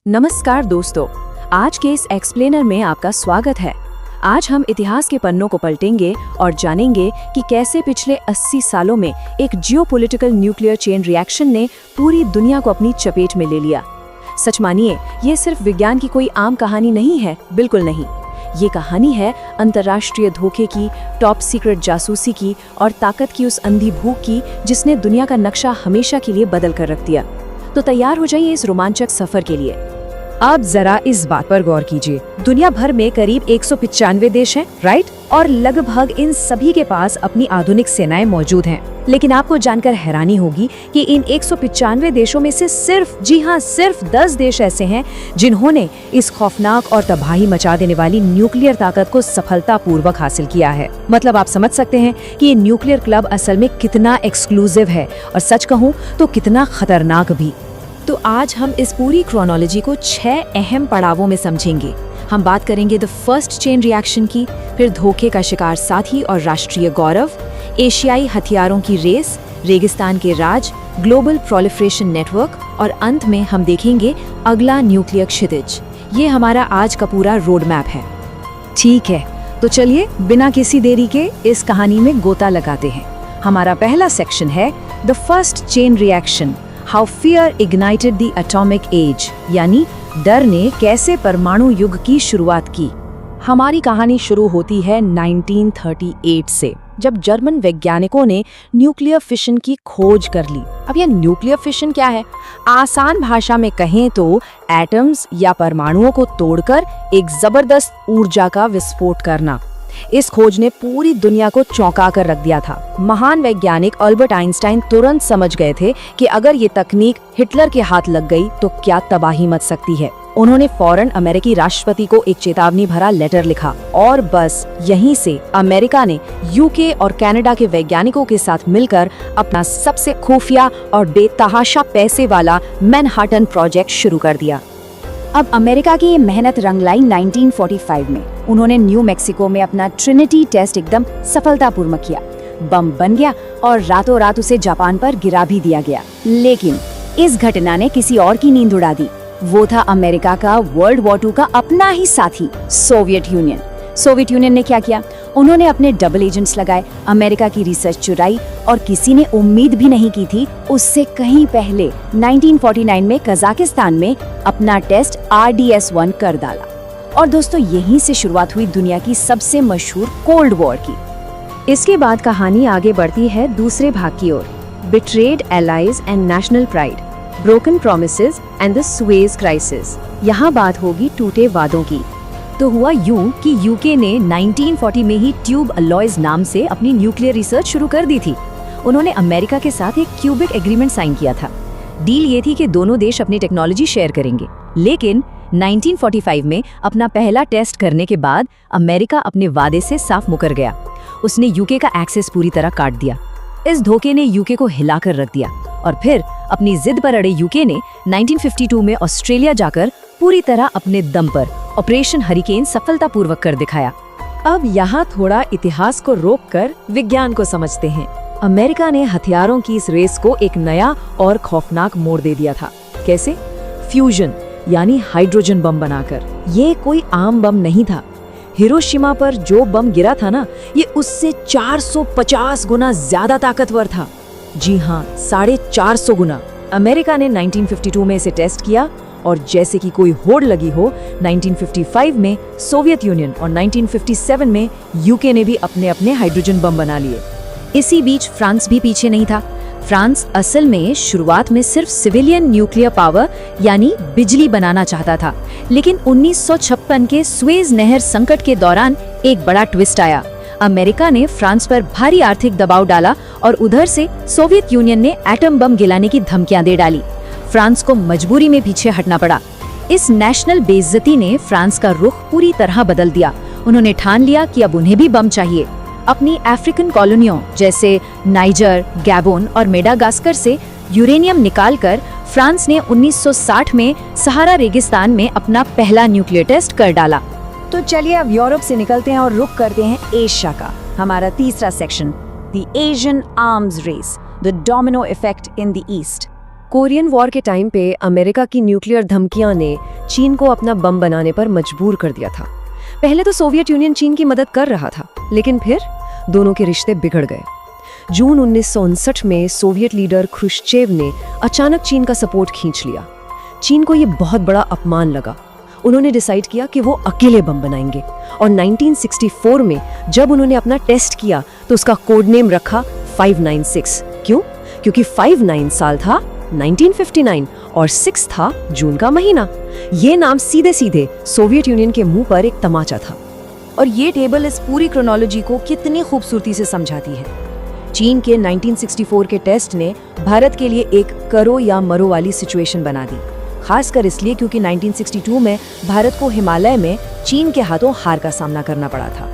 नमस्कार दोस्तों, आज के इस एक्सप्लेनर में आपका स्वागत है। आज हम इतिहास के पन्नों को पलटेंगे और जानेंगे कि कैसे पिछले 80 सालों में एक जियोपॉलिटिकल न्यूक्लियर चेन रिएक्शन ने पूरी दुनिया को अपनी चपेट में ले लिया। सच मानिए, ये सिर्फ विज्ञान की कोई आम कहानी नहीं है, बिल्कुल नहीं। ये कहानी है अंतर्राष्ट्रीय धोखे की, टॉप सीक्रेट जासूसी की और ताकत की उस अंधी भूख की जिसने दुनिया का नक्शा हमेशा के लिए बदल कर रख दिया। तो तैयार हो जाइए इस रोमांचक सफर के लिए। अब जरा इस बात पर गौर कीजिए, दुनिया भर में करीब 195 देश हैं, राइट? और लगभग इन सभी के पास अपनी आधुनिक सेनाएं मौजूद हैं। लेकिन आपको जानकर हैरानी होगी कि इन 195 देशों में से सिर्फ, जी हाँ, सिर्फ 10 देश ऐसे हैं जिन्होंने इस खौफनाक और तबाही मचा देने वाली न्यूक्लियर ताकत को सफलतापूर्वक हासिल किया है। मतलब आप समझ सकते हैं कि ये न्यूक्लियर क्लब असल में कितना एक्सक्लूसिव है और सच कहूँ तो कितना खतरनाक भी। तो आज हम इस पूरी क्रोनोलॉजी को 6 अहम पड़ावों में समझेंगे। हम बात करेंगे द फर्स्ट चेन रिएक्शन की, फिर धोखे का शिकार साथी और राष्ट्रीय गौरव, एशियाई हथियारों की रेस, रेगिस्तान के राज, ग्लोबल प्रोलिफरेशन नेटवर्क और अंत में हम देखेंगे अगला न्यूक्लियर क्षितिज। ये हमारा आज का पूरा रोड मैप है। ठीक है, तो चलिए बिना किसी देरी के इस कहानी में गोता लगाते हैं। हमारा पहला सेक्शन है the first chain reaction, how fear ignited the atomic age, यानी डर ने कैसे परमाणु युग की शुरुआत की। हमारी कहानी शुरू होती है 1938 से, जब जर्मन वैज्ञानिकों ने न्यूक्लियर फिशन की खोज कर ली। अब यह न्यूक्लियर फिशन क्या है? आसान भाषा में कहें तो एटम्स या परमाणुओं को तोड़कर एक जबरदस्त ऊर्जा का विस्फोट करना। इस खोज ने पूरी दुनिया को चौंका कर रख दिया था। महान वैज्ञानिक अल्बर्ट आइंस्टाइन तुरंत समझ गए थे कि अगर ये तकनीक हिटलर के हाथ लग गई तो क्या तबाही मच सकती है। उन्होंने फौरन अमेरिकी राष्ट्रपति को एक चेतावनी भरा लेटर लिखा और बस यहीं से अमेरिका ने यूके और कनाडा के वैज्ञानिकों के साथ मिलकर अपना सबसे खुफिया और बेतहाशा पैसे वाला मैनहट्टन प्रोजेक्ट शुरू कर दिया। अब अमेरिका की ये मेहनत रंग लाई 1945 में। उन्होंने न्यू मैक्सिको में अपना ट्रिनिटी टेस्ट एकदम सफलतापूर्वक किया। बम बन गया और रातों रात उसे जापान पर गिरा भी दिया गया। लेकिन इस घटना ने किसी और की नींद उड़ा दी। वो था अमेरिका का वर्ल्ड वॉर 2 का अपना ही साथी, सोवियत यूनियन। सोवियत यूनियन ने क्या किया? उन्होंने अपने डबल एजेंट्स लगाए, अमेरिका की रिसर्च चुराई और किसी ने उम्मीद भी नहीं की थी उससे कहीं पहले 1949 में कजाकिस्तान में अपना टेस्ट RDS-1 कर डाला। और दोस्तों, यहीं से शुरुआत हुई दुनिया की सबसे मशहूर कोल्ड वॉर की। इसके बाद कहानी आगे बढ़ती है दूसरे भाग की ओर, betrayed allies and national pride, broken promises and the Suez crisis. यहाँ बात होगी टूटे वादों की। तो हुआ यूं कि यूके ने 1940 में ही ट्यूब अलॉयज नाम से अपनी न्यूक्लियर रिसर्च शुरू कर दी थी। उन्होंने अमेरिका के साथ एक क्यूबिक एग्रीमेंट साइन किया था। डील ये थी कि दोनों देश अपनी टेक्नोलॉजी शेयर करेंगे। लेकिन 1945 में अपना पहला टेस्ट करने के बाद अमेरिका अपने वादे से साफ मुकर गया। उसने यूके का एक्सेस पूरी तरह काट दिया। इस धोखे ने यूके को हिलाकर रख दिया और फिर अपनी जिद पर अड़े यूके ने 1952 में ऑस्ट्रेलिया जाकर पूरी तरह अपने दम पर ऑपरेशन हरिकेन सफलतापूर्वक कर दिखाया। अब यहाँ थोड़ा इतिहास को रोककर विज्ञान को समझते हैं। अमेरिका ने हथियारों की इस रेस को एक नया और खौफनाक मोड़ दे दिया था। कैसे? फ्यूजन यानी हाइड्रोजन बम बनाकर। ये कोई आम बम नहीं था। हिरोशिमा पर जो बम गिरा था ना, ये उससे 450 गुना ज्यादा ताकतवर था। जी हाँ, 450 गुना। अमेरिका ने 1952 में इसे टेस्ट किया और जैसे कि कोई होड़ लगी हो, 1955 में सोवियत यूनियन और 1957 में यूके ने भी अपने अपने हाइड्रोजन बम बना लिए। इसी बीच फ्रांस भी पीछे नहीं था। फ्रांस असल में शुरुआत में सिर्फ सिविलियन न्यूक्लियर पावर यानी बिजली बनाना चाहता था, लेकिन 1956 के सुएज नहर संकट के दौरान एक बड़ा ट्विस्ट आया। अमेरिका ने फ्रांस पर भारी आर्थिक दबाव डाला और उधर से सोवियत यूनियन ने एटम बम गिराने की धमकियां दे डाली। फ्रांस को मजबूरी में पीछे हटना पड़ा। इस नेशनल बेइज्जती ने फ्रांस का रुख पूरी तरह बदल दिया। उन्होंने ठान लिया कि अब उन्हें भी बम चाहिए। अपनी अफ्रीकन कॉलोनियों जैसे नाइजर, गैबोन और मेडागास्कर से यूरेनियम निकालकर फ्रांस ने 1960 में सहारा रेगिस्तान में अपना पहला न्यूक्लियर टेस्ट कर डाला। तो चलिए अब यूरोप से निकलते हैं और रुख करते हैं एशिया का। हमारा तीसरा section, the Asian arms race, the domino effect in the East. Korean war के टाइम पे अमेरिका की न्यूक्लियर धमकियां ने चीन को अपना बम बनाने पर मजबूर कर दिया था। पहले तो सोवियत यूनियन चीन की मदद कर रहा था, लेकिन फिर दोनों के रिश्ते बिगड़ गए। जून 1959 में सोवियत लीडर ख्रुश्चेव ने अचानक चीन का सपोर्ट खींच लिया। चीन को ये बहुत बड़ा अपमान लगा। उन्होंने डिसाइड किया कि वो अकेले बम बनाएंगे और 1964 में जब उन्होंने अपना टेस्ट किया तो उसका कोड नेम रखा 596। क्यों? क्योंकि 59 साल था 1959 और 6 था जून का महीना। ये नाम सीधे सीधे सोवियत यूनियन के मुंह पर एक तमाचा था। और ये टेबल इस पूरी क्रोनोलॉजी को कितनी खूबसूरती से समझाती है। चीन के 1964 के टेस्ट ने भारत के लिए एक करो या मरो वाली सिचुएशन बना दी, खासकर इसलिए क्योंकि 1962 में भारत को हिमालय में चीन के हाथों हार का सामना करना पड़ा था।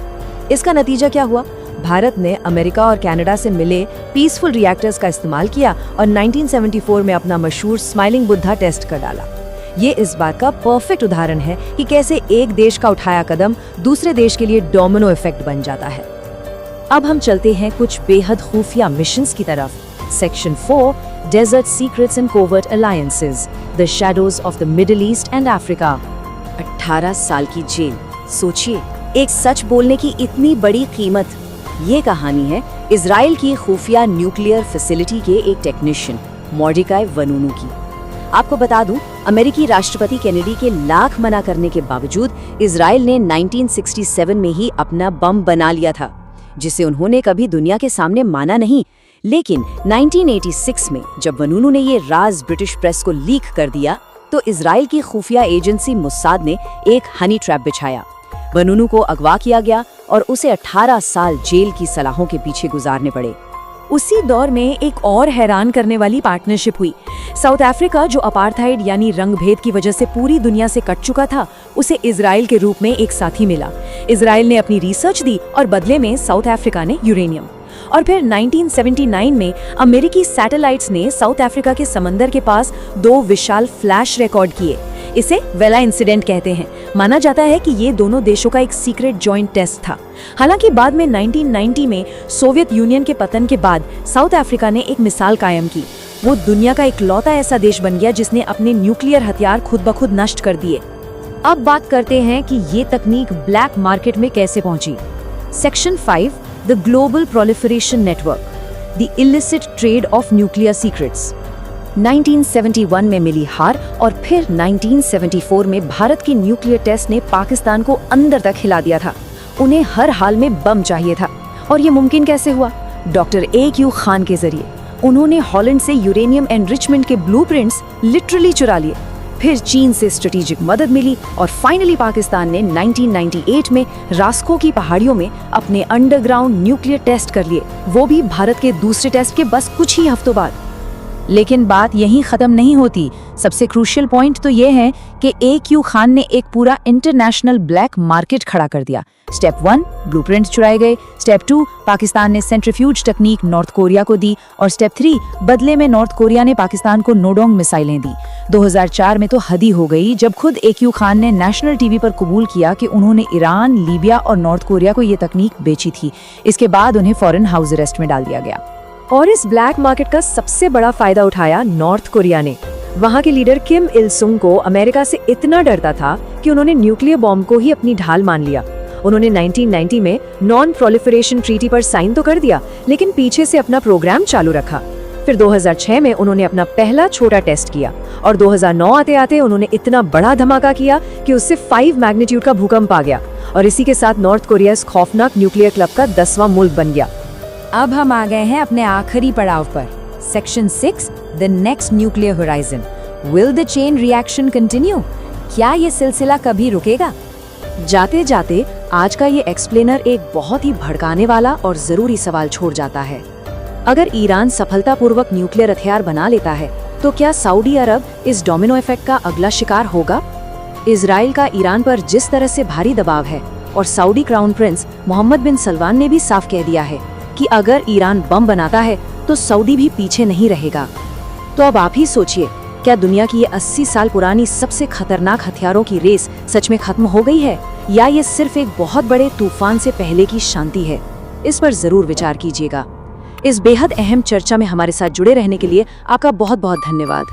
इसका नतीजा क्या हुआ? भारत ने अमेरिका और कनाडा से मिले पीसफुल रिएक्टर्स का इस्तेमाल किया और 1974 में अपना मशहूर स्माइलिंग बुद्धा टेस्ट कर डाला। ये इस बात का परफेक्ट उदाहरण है कि कैसे एक देश का उठाया कदम दूसरे देश के लिए डोमिनो इफेक्ट बन जाता है। अब हम चलते हैं कुछ बेहद खुफिया मिशंस की तरफ। Section 4, desert secrets and covert alliances, the shadows of the Middle East and Africa. 18 साल की जेल, सोचिए, एक सच बोलने की इतनी बड़ी कीमत। ये कहानी है इजराइल की खुफिया न्यूक्लियर फैसिलिटी के एक टेक्नीशियन मॉर्डिकाई वनूनू की। आपको बता दूं, अमेरिकी राष्ट्रपति केनेडी के लाख मना करने के बावजूद इजराइल ने 1967 में ही अपना बम बना लिया था, जिसे उन्होंने कभी दुनिया के सामने माना नहीं। लेकिन 1986 में जब वनूनू ने ये राज ब्रिटिश प्रेस को लीक कर दिया, तो इजराइल की खुफिया एजेंसी मुसाद ने एक हनी ट्रैप बिछाया। वनूनू को अगवा किया गया और उसे 18 साल जेल की सलाहों के पीछे गुजारने पड़े। उसी दौर में एक और हैरान करने वाली पार्टनरशिप हुई। साउथ अफ्रीका, जो अपार्थाइड यानी रंगभेद की वजह से पूरी दुनिया से कट चुका था, उसे इजराइल के रूप में एक साथी मिला। इजराइल ने अपनी रिसर्च दी और बदले में साउथ अफ्रीका ने यूरेनियम। और फिर 1979 में अमेरिकी सैटेलाइट्स ने साउथ अफ्रीका के समंदर के पास 2 विशाल फ्लैश रिकॉर्ड किए। इसे वेला इंसिडेंट कहते हैं। माना जाता है कि ये दोनों देशों का एक सीक्रेट जॉइंट टेस्ट था। हालांकि बाद में 1990 में सोवियत यूनियन के पतन के बाद साउथ अफ्रीका ने एक मिसाल कायम की। वो दुनिया का इकलौता ऐसा देश बन गया जिसने अपने न्यूक्लियर हथियार खुद ब खुद नष्ट कर दिए। अब बात करते हैं कि ये तकनीक ब्लैक मार्केट में कैसे पहुंची। Section 5, the global proliferation network, the illicit trade off nuclear secrets. 1971 में मिली हार और फिर 1974 में भारत के न्यूक्लियर टेस्ट ने पाकिस्तान को अंदर तक हिला दिया था। उन्हें हर हाल में बम चाहिए था। और ये मुमकिन कैसे हुआ? Doctor A.Q. खान के जरिए। उन्होंने हॉलैंड से यूरेनियम एनरिचमेंट के ब्लूप्रिंट्स लिटरली चुरा लिए। फिर चीन से स्ट्रेटेजिक मदद मिली और फाइनली पाकिस्तान ने 1998 में रास्को की पहाड़ियों में अपने अंडरग्राउंड न्यूक्लियर टेस्ट कर लिए, वो भी भारत के दूसरे टेस्ट के बस कुछ ही हफ्तों बाद। लेकिन बात यहीं खत्म नहीं होती। सबसे क्रूशियल पॉइंट तो ये है कि A.Q. खान ने एक पूरा इंटरनेशनल ब्लैक मार्केट खड़ा कर दिया। स्टेप 1, ब्लूप्रिंट चुराए गए। स्टेप 2, पाकिस्तान ने सेंट्रीफ्यूज टेक्निक नॉर्थ कोरिया को दी। और स्टेप 3, बदले में नॉर्थ कोरिया ने पाकिस्तान को नोडोंग मिसाइलें दी। 2004 में तो हद ही हो गई जब खुद A.Q. खान ने नेशनल टीवी पर कबूल किया कि उन्होंने ईरान, लीबिया और नॉर्थ कोरिया को ये तकनीक बेची थी। इसके बाद उन्हें फॉरेन हाउस अरेस्ट में डाल दिया गया। और इस ब्लैक मार्केट का सबसे बड़ा फायदा उठाया नॉर्थ कोरिया ने। वहां के लीडर किम इल सुंग को अमेरिका से इतना डरता था कि उन्होंने न्यूक्लियर बॉम्ब को ही अपनी ढाल मान लिया। उन्होंने 1990 में नॉन प्रोलिफरेशन ट्रीटी पर साइन तो कर दिया, लेकिन पीछे से अपना प्रोग्राम चालू रखा। फिर 2006 में उन्होंने अपना पहला छोटा टेस्ट किया और 2009 आते आते उन्होंने इतना बड़ा धमाका किया कि उससे 5 मैग्नीट्यूड का भूकंप आ गया और इसी के साथ नॉर्थ कोरिया इस खौफनाक न्यूक्लियर क्लब का 10वां मुल्क बन गया। अब हम आ गए हैं अपने आखिरी पड़ाव पर। Section 6, the next nuclear horizon, will the chain reaction continue? क्या ये सिलसिला कभी रुकेगा? जाते जाते आज का ये एक्सप्लेनर एक बहुत ही भड़काने वाला और जरूरी सवाल छोड़ जाता है। अगर ईरान सफलतापूर्वक न्यूक्लियर हथियार बना लेता है तो क्या सऊदी अरब इस डोमिनो इफेक्ट का अगला शिकार होगा? इजराइल का ईरान पर जिस तरह से भारी दबाव है और सऊदी क्राउन प्रिंस मोहम्मद बिन सलमान ने भी साफ कह दिया है कि अगर ईरान बम बनाता है तो सऊदी भी पीछे नहीं रहेगा। तो अब आप ही सोचिए, क्या दुनिया की ये 80 साल पुरानी सबसे खतरनाक हथियारों की रेस सच में खत्म हो गई है या ये सिर्फ एक बहुत बड़े तूफान से पहले की शांति है? इस पर जरूर विचार कीजिएगा। इस बेहद अहम चर्चा में हमारे साथ जुड़े रहने के लिए आपका बहुत बहुत धन्यवाद।